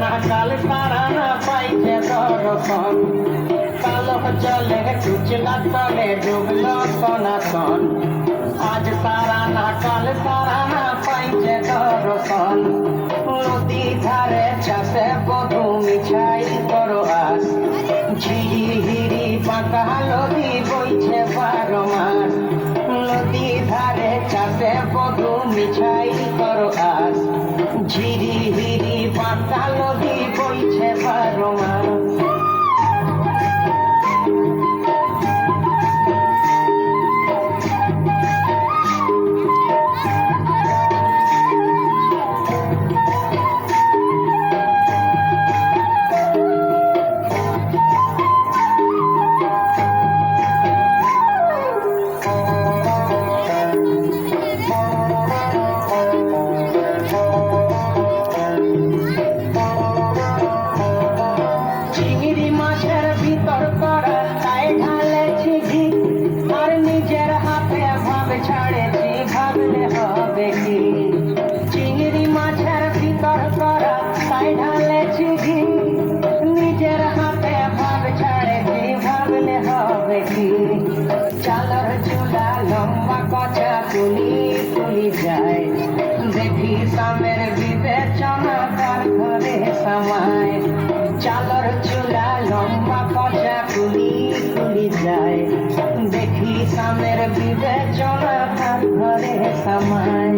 না কাল তারা না পাইছে দর্শন, কালো জলে চুচলা তলে ডুবল সনাতন। আজ তারা না কাল তারা না পাইছে দর্শন, নদী ধারে চাষে বধু মিছাই করো আস, ঝিরি পাকা নদী বইছে 12 মাস। নদী ধারে চাষে বধু মিছাই করো আস, ঝিরি পাকা নদী বইছে 12 মাস। চিংড়ি মাছের ভিতর করা তাই ঢালেছি ঘি, আর নিজের হাতে ভাব ছাড়েছি, ভাবলে হবে কি। চিংড়ি মাছের ভিতর করা তাই ঢালেছি ঘি, নিজের হাতে ভাব ছাড়েছি, ভাবলে হবে কি। চালের চুলা লম্বা কচা তুলি তুলি যায়, দেখি সামের বিবেচনা তার ঘরে সমায়। চালের চুলা লম্বা কচা তুলি তুলি যায়, দেখি সামের বিবেচনা তার ঘরে সমায়।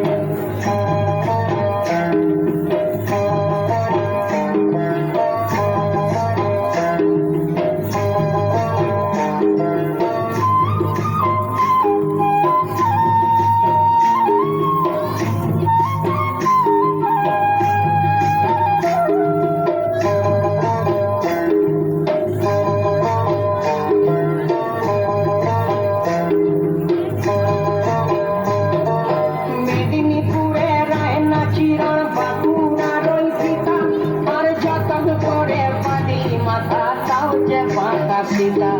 সীতা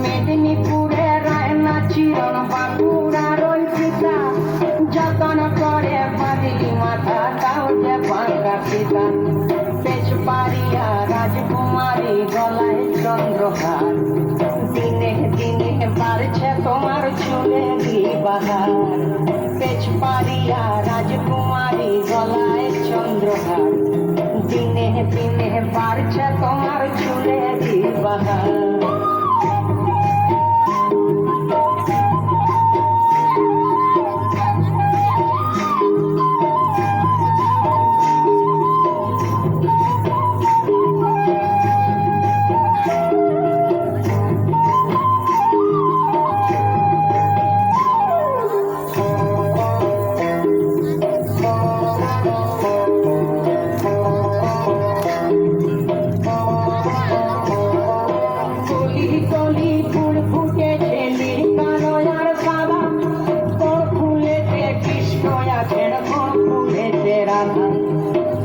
মেদিনীপুরে রায়না চিরন বাঁকুড়ার ওই সীতা, যতন করে বাঁধি মাথা তাও যে বাঁকা সীতা। পেছ পারিয়া রাজকুমারী গলায় চন্দ্রহার, দিনে দিনে বাড়ছে তোমার চুলে বাহার। পেছ পারিয়া রাজকুমারী গলায় চন্দ্রহার, দিনে দিনে বাড়ছে তোমার চুলে বাহার।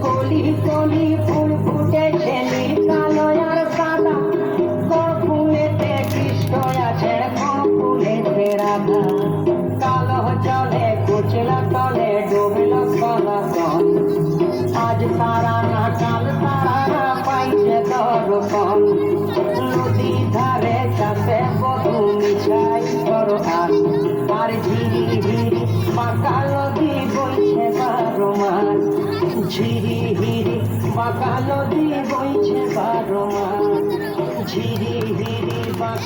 কলি কলি ফুল ফুটেছে নীল কালো আর সাদা, কোন ফুলেতে কৃষ্ণ আছে কোন ফুলেতে রাধা। কালো জলে কুচলা তলে ডুবল সনাতন, আজ তারা না কাল তারা না পাইছে দর্শন। নদী ধারে চাষে বধু মিছাই করো আস, আর ঝিরি পাকা নদী বইছে 12 মাস। ঝিরি পাকা নদী